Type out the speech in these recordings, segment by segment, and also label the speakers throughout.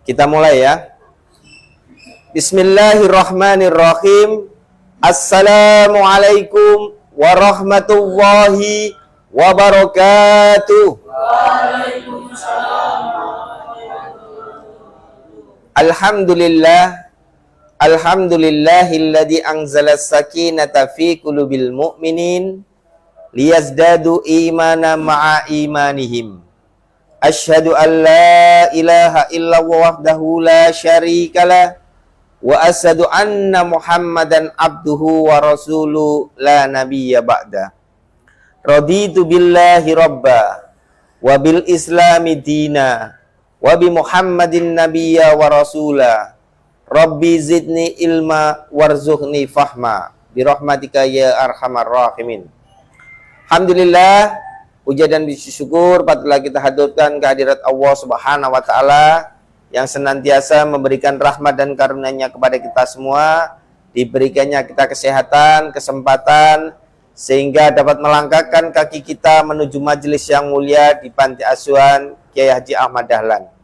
Speaker 1: Kita mulai ya. Bismillahirrahmanirrahim. Assalamualaikum warahmatullahi wabarakatuh. Alhamdulillah. Alhamdulillahilladzi anzalas sakinata fi qulubil mu'minin liyazdadu imana ma'a imanihim. Asyhadu an la ilaha illallah wahdahu la syarikalah wa asyhadu anna Muhammadan abduhu wa rasuluhu la nabiyya ba'da. Raditu billahi rabba wa bil islami dina wa bi Muhammadin nabiyya wa rasula. Rabbi zidni ilma warzuqni fahma bi rahmatika ya arhamar rahimin. Alhamdulillah, puja dan syukur patutlah kita haturkan kehadirat Allah Subhanahu wa taala yang senantiasa memberikan rahmat dan karunia-Nya kepada kita semua, diberikannya kita kesehatan, kesempatan sehingga dapat melangkahkan kaki kita menuju majelis yang mulia di Panti Asuhan Kiai Haji Ahmad Dahlan.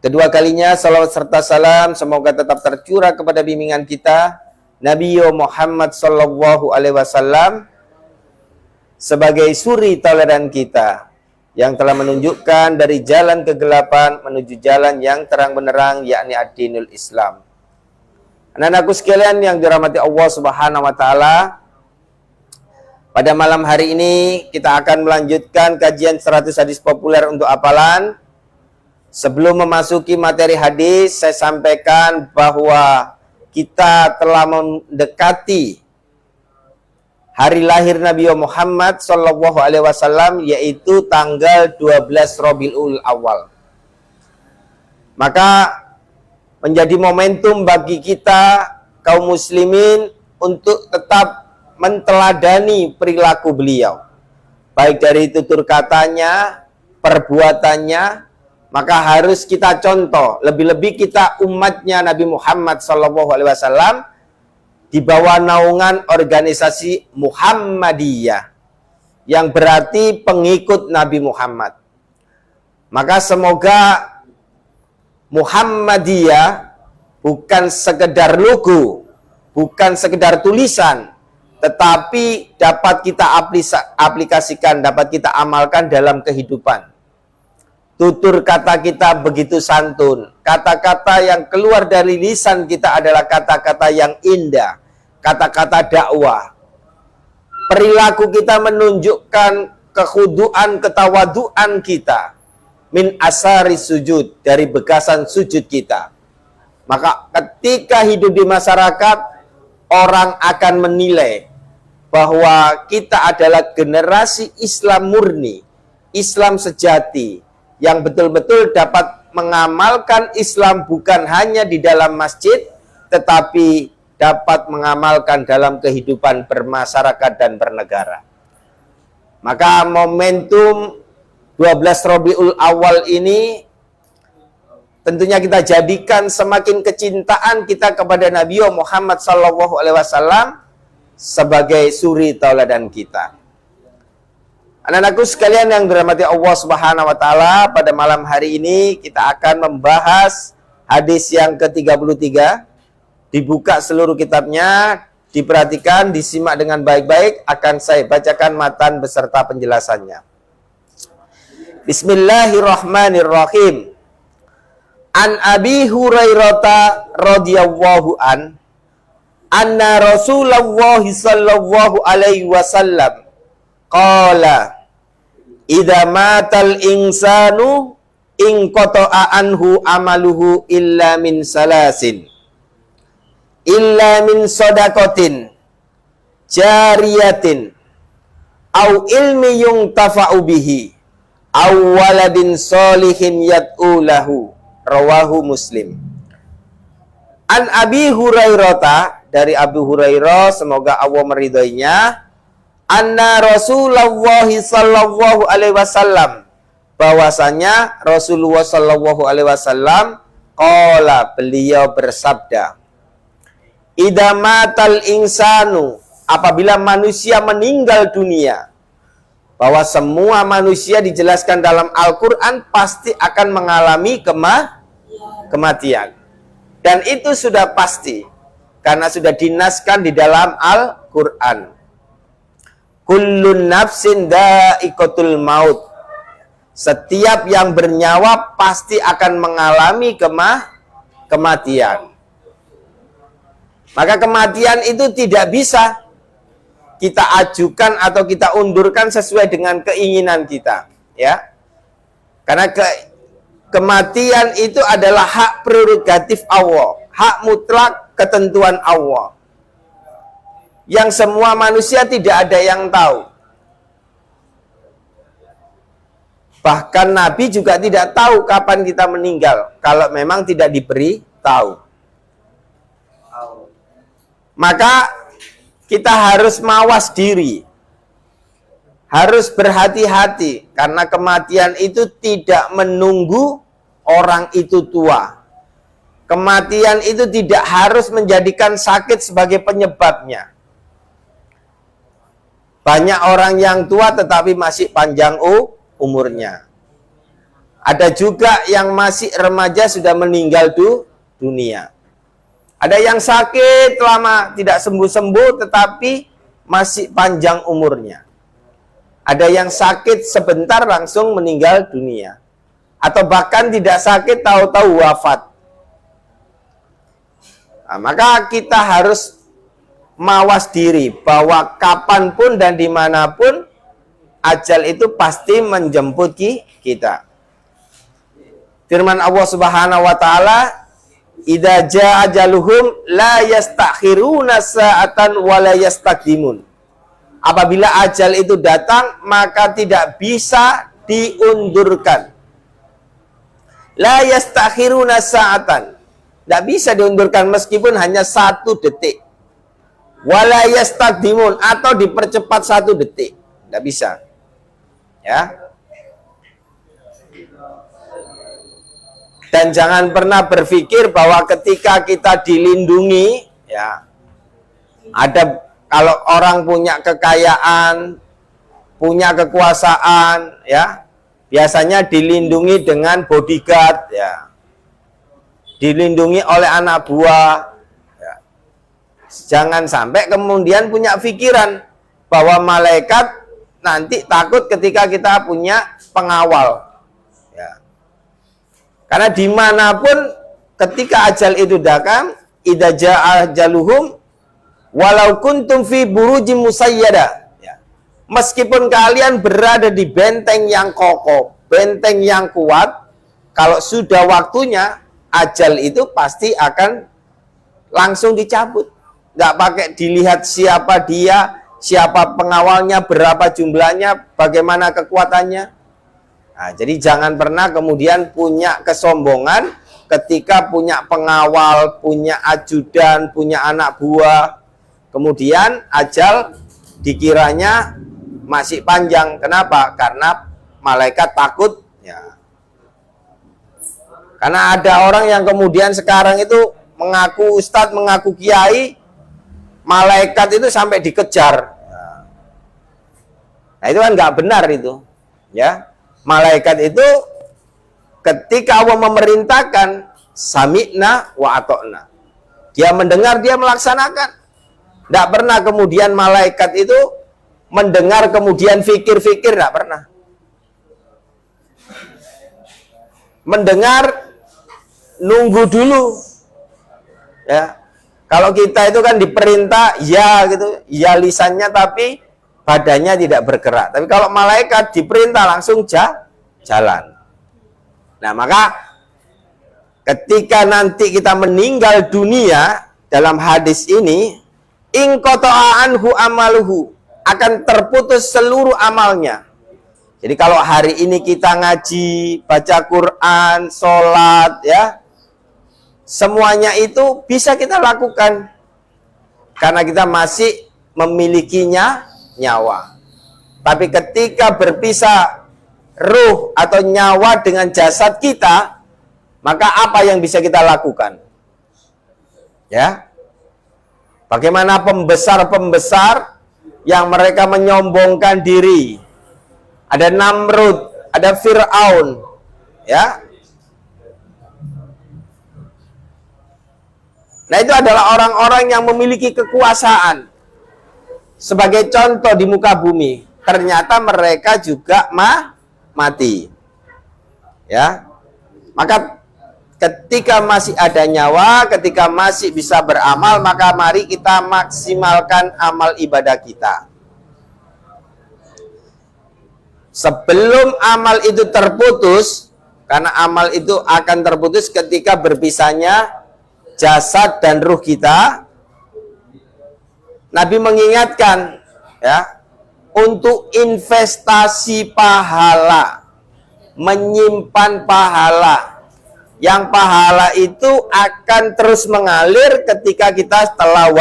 Speaker 1: Kedua kalinya salawat serta salam semoga tetap tercurah kepada bimbingan kita Nabi Muhammad sallallahu alaihi wasallam sebagai suri tauladan kita yang telah menunjukkan dari jalan kegelapan menuju jalan yang terang benderang, yakni ad-dinul Islam. Anak-anakku sekalian yang dirahmati Allah Subhanahu wa taala, pada malam hari ini kita akan melanjutkan kajian 100 hadis populer untuk hafalan. Sebelum memasuki materi hadis, saya sampaikan bahwa kita telah mendekati hari lahir Nabi Muhammad Sallallahu Alaihi Wasallam, yaitu tanggal 12 Rabiul Awal. Maka menjadi momentum bagi kita kaum muslimin untuk tetap menteladani perilaku beliau, baik dari tutur katanya, perbuatannya. Maka harus kita contoh, lebih-lebih kita umatnya Nabi Muhammad Sallallahu Alaihi Wasallam di bawah naungan organisasi Muhammadiyah, yang berarti pengikut Nabi Muhammad. Maka semoga Muhammadiyah bukan sekedar logo, bukan sekedar tulisan, tetapi dapat kita aplikasikan, dapat kita amalkan dalam kehidupan. Tutur kata kita begitu santun, kata-kata yang keluar dari lisan kita adalah kata-kata yang indah, kata-kata dakwah. Perilaku kita menunjukkan kekhuduan, ketawaduan kita. Min asari sujud, dari bekasan sujud kita. Maka ketika hidup di masyarakat, orang akan menilai bahwa kita adalah generasi Islam murni, Islam sejati, yang betul-betul dapat mengamalkan Islam bukan hanya di dalam masjid, tetapi dapat mengamalkan dalam kehidupan bermasyarakat dan bernegara. Maka momentum 12 Rabiul Awal ini tentunya kita jadikan semakin kecintaan kita kepada Nabi Muhammad SAW sebagai suri tauladan kita. Anak-anakku sekalian yang dirahmati Allah Subhanahu wa taala, pada malam hari ini kita akan membahas hadis yang ke-33. Dibuka seluruh kitabnya, diperhatikan, disimak dengan baik-baik, akan saya bacakan matan beserta penjelasannya. Bismillahirrahmanirrahim. An Abi Hurairah radhiyallahu anna Rasulullah sallallahu alaihi wasallam qala idza matal insanu in qata'a anhu amaluhu illa min salasin illa min sadaqatin jariyatin au ilmi yuntafa'u bihi au waladin solihin yad'u lahu. Rawahu Muslim. An Abi Hurairah, dari Abu Hurairah, semoga Allah meridhoinya, anna Rasulullah sallallahu alaihi wasallam, bahwasanya Rasulullah sallallahu alaihi wasallam qala, beliau bersabda, idza matal insanu, apabila manusia meninggal dunia, bahwa semua manusia dijelaskan dalam Al-Quran pasti akan mengalami kematian. Dan itu sudah pasti karena sudah dinaskan di dalam Al-Qur'an. Kullun nafsin dha'iqatul maut. Setiap yang bernyawa pasti akan mengalami kematian. Maka kematian itu tidak bisa kita ajukan atau kita undurkan sesuai dengan keinginan kita, ya. Karena kematian itu adalah hak prerogatif Allah, hak mutlak ketentuan Allah. Yang semua manusia tidak ada yang tahu. Bahkan Nabi juga tidak tahu kapan kita meninggal kalau memang tidak diberi tahu. Maka kita harus mawas diri. Harus berhati-hati karena kematian itu tidak menunggu orang itu tua. Kematian itu tidak harus menjadikan sakit sebagai penyebabnya. Banyak orang yang tua tetapi masih panjang umurnya. Ada juga yang masih remaja sudah meninggal dunia. Ada yang sakit lama tidak sembuh-sembuh tetapi masih panjang umurnya. Ada yang sakit sebentar langsung meninggal dunia. Atau bahkan tidak sakit tahu-tahu wafat. Nah, maka kita harus mawas diri bahwa kapanpun dan dimanapun ajal itu pasti menjemput kita. Firman Allah Subhanahu wa taala, "Idza jaa ajaluhum la yastakhiruna sa'atan wa la yastaqdimun." Apabila ajal itu datang, maka tidak bisa diundurkan. La yastakhiruna sa'atan. Tidak bisa diundurkan meskipun hanya 1 detik. Wa la yastaqdimun atau dipercepat 1 detik. Tidak bisa. Ya. Dan jangan pernah berpikir bahwa ketika kita dilindungi, ya, ada kalau orang punya kekayaan, punya kekuasaan, ya, biasanya dilindungi dengan bodyguard, ya, dilindungi oleh anak buah. Ya. Jangan sampai kemudian punya pikiran bahwa malaikat nanti takut ketika kita punya pengawal. Ya. Karena dimanapun ketika ajal itu datang, idza jaa ajaluhum walau kuntum fi burujim musayyada. Ya. Meskipun kalian berada di benteng yang kokoh, benteng yang kuat, kalau sudah waktunya, ajal itu pasti akan langsung dicabut. Nggak pakai dilihat siapa dia, siapa pengawalnya, berapa jumlahnya, bagaimana kekuatannya. Nah, jadi jangan pernah kemudian punya kesombongan ketika punya pengawal, punya ajudan, punya anak buah. Kemudian ajal dikiranya masih panjang. Kenapa? Karena malaikat takut. Ya. Karena ada orang yang kemudian sekarang itu mengaku ustadz, mengaku kiai, malaikat itu sampai dikejar. Nah, itu kan nggak benar itu, ya. Malaikat itu ketika Allah memerintahkan, sami'na wa ata'na. Dia mendengar, dia melaksanakan. Nggak pernah kemudian malaikat itu mendengar kemudian fikir-fikir, nggak pernah. Mendengar, nunggu dulu, ya. Kalau kita itu kan diperintah, ya gitu, ya lisannya tapi badannya tidak bergerak. Tapi kalau malaikat diperintah langsung jalan. Nah, maka ketika nanti kita meninggal dunia dalam hadis ini, inqata'a anhu amaluhu, akan terputus seluruh amalnya. Jadi kalau hari ini kita ngaji, baca Quran, sholat, ya, semuanya itu bisa kita lakukan karena kita masih memilikinya nyawa. Tapi ketika berpisah ruh atau nyawa dengan jasad kita, maka apa yang bisa kita lakukan? Ya. Bagaimana pembesar-pembesar yang mereka menyombongkan diri? Ada Namrud, ada Fir'aun, ya. Nah, itu adalah orang-orang yang memiliki kekuasaan. Sebagai contoh di muka bumi, ternyata mereka juga mati. Ya. Maka ketika masih ada nyawa, ketika masih bisa beramal, maka mari kita maksimalkan amal ibadah kita. Sebelum amal itu terputus, karena amal itu akan terputus ketika berpisahnya jasad dan ruh kita, Nabi mengingatkan ya, untuk investasi pahala, menyimpan pahala. Yang pahala itu akan terus mengalir ketika kita telah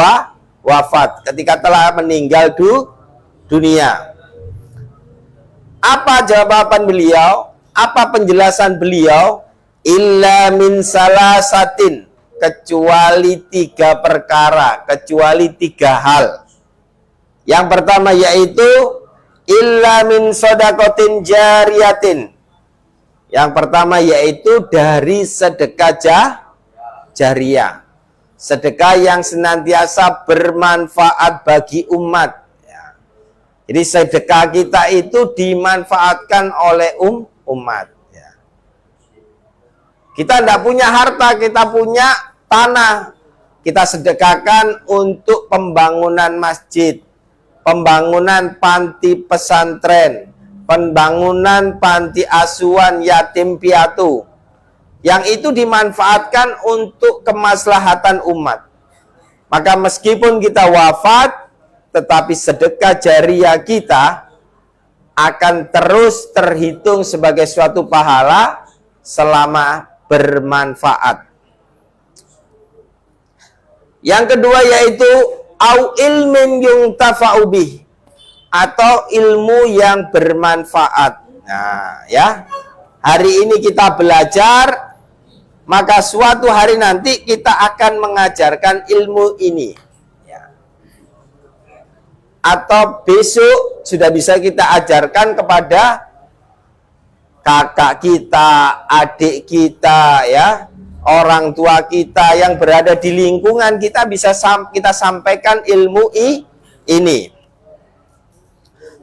Speaker 1: wafat, ketika telah meninggal dunia. Apa jawaban beliau? Apa penjelasan beliau? Illa min salasatin, kecuali 3 perkara, kecuali 3 hal. Yang pertama yaitu illa min sodakotin jariyatin. Yang pertama yaitu dari sedekah jariyah. Sedekah yang senantiasa bermanfaat bagi umat. Jadi sedekah kita itu dimanfaatkan oleh umat. Kita tidak punya harta, kita punya tanah. Kita sedekahkan untuk pembangunan masjid, pembangunan panti pesantren, pembangunan panti asuhan yatim piatu. Yang itu dimanfaatkan untuk kemaslahatan umat. Maka meskipun kita wafat, tetapi sedekah jariyah kita akan terus terhitung sebagai suatu pahala selama bermanfaat. Yang kedua yaitu au ilmin yuntafa'u bih, atau ilmu yang bermanfaat. Nah, ya. Hari ini kita belajar, maka suatu hari nanti kita akan mengajarkan ilmu ini. Atau besok sudah bisa kita ajarkan kepada kakak kita, adik kita, ya, orang tua kita yang berada di lingkungan kita, bisa kita sampaikan ilmu ini.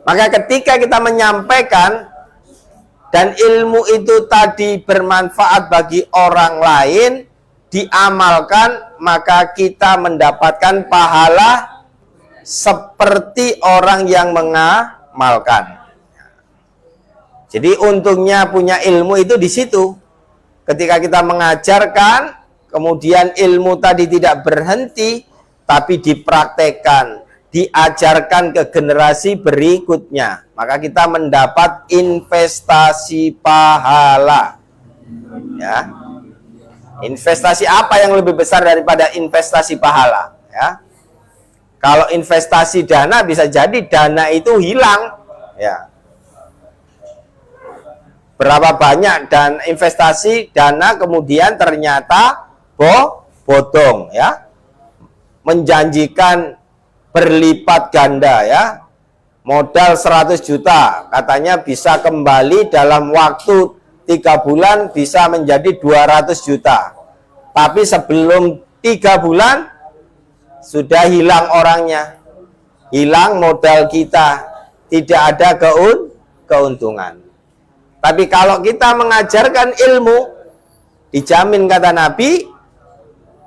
Speaker 1: Maka ketika kita menyampaikan dan ilmu itu tadi bermanfaat bagi orang lain, diamalkan, maka kita mendapatkan pahala seperti orang yang mengamalkan. Jadi untungnya punya ilmu itu di situ. Ketika kita mengajarkan, kemudian ilmu tadi tidak berhenti, tapi dipraktekkan, diajarkan ke generasi berikutnya. Maka kita mendapat investasi pahala. Ya. Investasi apa yang lebih besar daripada investasi pahala? Ya. Kalau investasi dana, bisa jadi dana itu hilang. Ya. Berapa banyak dan investasi dana kemudian ternyata bodong, ya. Menjanjikan berlipat ganda, ya. Modal 100 juta, katanya bisa kembali dalam waktu 3 bulan bisa menjadi 200 juta. Tapi sebelum 3 bulan sudah hilang orangnya, hilang modal kita, tidak ada keuntungan. Tapi kalau kita mengajarkan ilmu, dijamin kata Nabi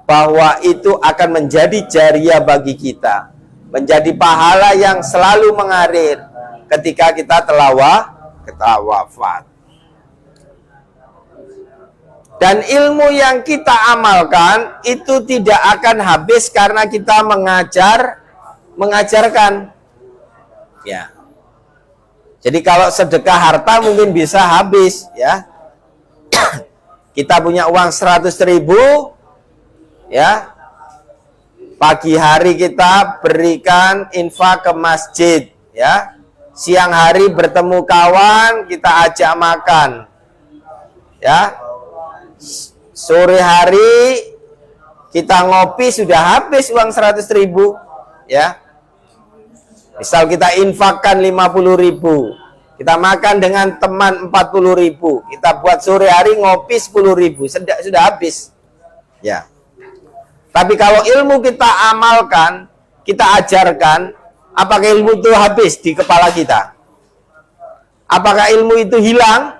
Speaker 1: bahwa itu akan menjadi jariyah bagi kita, menjadi pahala yang selalu mengalir ketika kita telah wafat. Dan ilmu yang kita amalkan itu tidak akan habis karena kita mengajarkan. Ya. Jadi kalau sedekah harta mungkin bisa habis, ya. Kita punya uang 100.000, ya. Pagi hari kita berikan infak ke masjid, ya. Siang hari bertemu kawan, kita ajak makan. Ya. Sore hari kita ngopi, sudah habis uang 100.000, ya. Misal kita infakkan 50.000, kita makan dengan teman 40.000, kita buat sore hari ngopi 10.000, sudah habis, ya. Tapi kalau ilmu kita amalkan, kita ajarkan, apakah ilmu itu habis di kepala kita? Apakah ilmu itu hilang?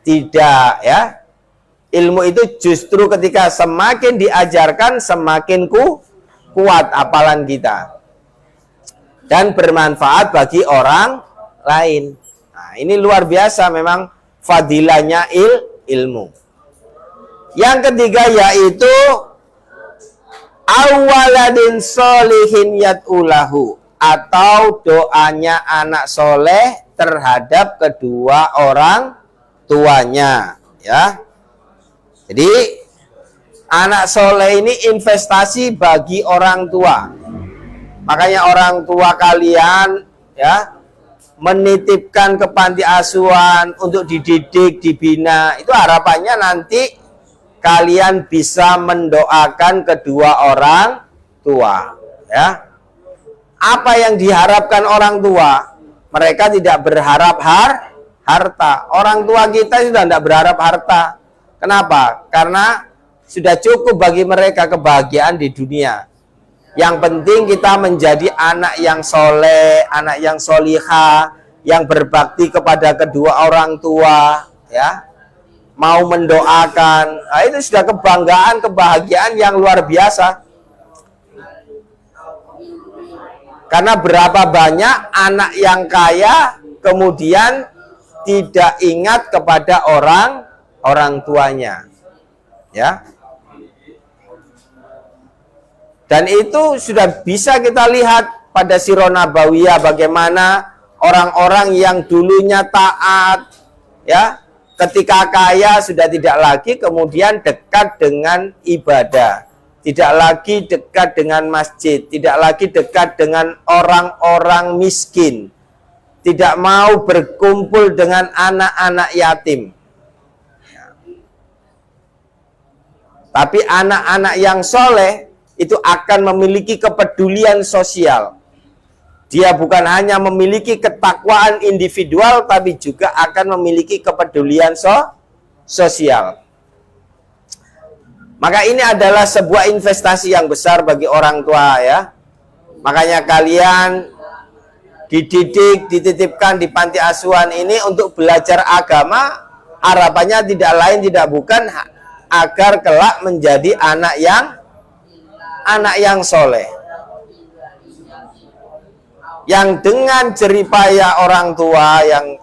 Speaker 1: Tidak, ya. Ilmu itu justru ketika semakin diajarkan, semakin kuat hafalan kita. Dan bermanfaat bagi orang lain. Nah, ini luar biasa memang fadilahnya ilmu. Yang ketiga yaitu awaladin solihin yad'ulahu, atau doanya anak soleh terhadap kedua orang tuanya, ya. Jadi anak soleh ini investasi bagi orang tua. Makanya orang tua kalian, ya, menitipkan ke panti asuhan untuk dididik, dibina, itu harapannya nanti kalian bisa mendoakan kedua orang tua, ya. Apa yang diharapkan orang tua? Mereka tidak berharap harta. Orang tua kita sudah tidak berharap harta. Kenapa? Karena sudah cukup bagi mereka kebahagiaan di dunia. Yang penting kita menjadi anak yang soleh, anak yang solihah, yang berbakti kepada kedua orang tua, ya, mau mendoakan. Nah, itu sudah kebanggaan, kebahagiaan yang luar biasa. Karena berapa banyak anak yang kaya kemudian tidak ingat kepada orang tuanya, ya. Dan itu sudah bisa kita lihat pada Sirah Nabawiyah, bagaimana orang-orang yang dulunya taat, ya, ketika kaya sudah tidak lagi kemudian dekat dengan ibadah, tidak lagi dekat dengan masjid, tidak lagi dekat dengan orang-orang miskin, tidak mau berkumpul dengan anak-anak yatim. Tapi anak-anak yang soleh itu akan memiliki kepedulian sosial. Dia bukan hanya memiliki ketakwaan individual, tapi juga akan memiliki kepedulian sosial. Maka ini adalah sebuah investasi yang besar bagi orang tua, ya. Makanya kalian dididik, dititipkan di panti asuhan ini untuk belajar agama, harapannya tidak lain tidak bukan agar kelak menjadi anak yang soleh, yang dengan jeripaya orang tua yang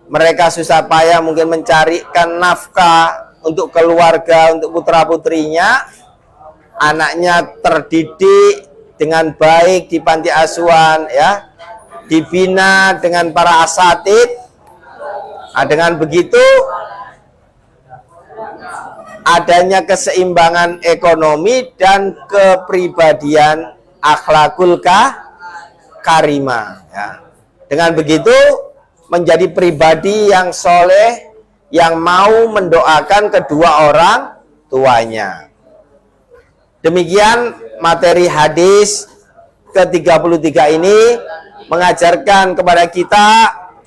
Speaker 1: mereka susah payah mungkin mencarikan nafkah untuk keluarga, untuk putra-putrinya, anaknya terdidik dengan baik di panti asuhan, ya, dibina dengan para asatid. Nah, dengan begitu adanya keseimbangan ekonomi dan kepribadian akhlakul karimah, ya. Dengan begitu menjadi pribadi yang soleh, yang mau mendoakan kedua orang tuanya. Demikian materi hadis ke-33 ini mengajarkan kepada kita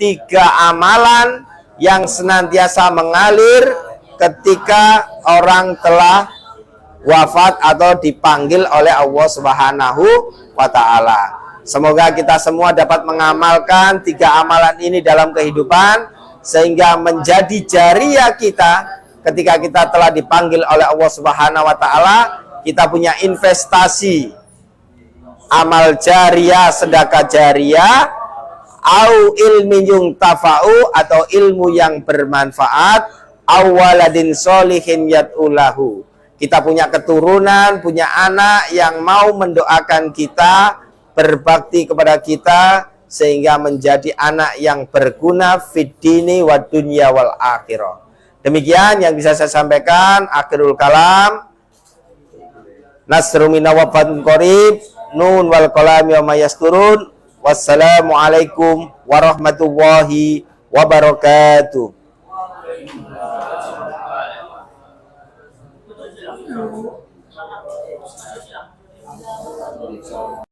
Speaker 1: 3 amalan yang senantiasa mengalir ketika orang telah wafat atau dipanggil oleh Allah Subhanahu wa ta'ala. Semoga kita semua dapat mengamalkan 3 amalan ini dalam kehidupan, sehingga menjadi jariah kita ketika kita telah dipanggil oleh Allah Subhanahu wa ta'ala. Kita punya investasi amal jariah, sedekah jariah, au ilmin yuntafa'u, atau ilmu yang bermanfaat, awaladin solihin yad'ulahu. Kita punya keturunan, punya anak yang mau mendoakan kita, berbakti kepada kita, sehingga menjadi anak yang berguna fid dini wa dunya wal akhirah. Demikian yang bisa saya sampaikan. Akhirul kalam. Nasru minna wa fatun qarib. Nun wal qalami wa mayasturun. Wassalamualaikum warahmatullahi wabarakatuh.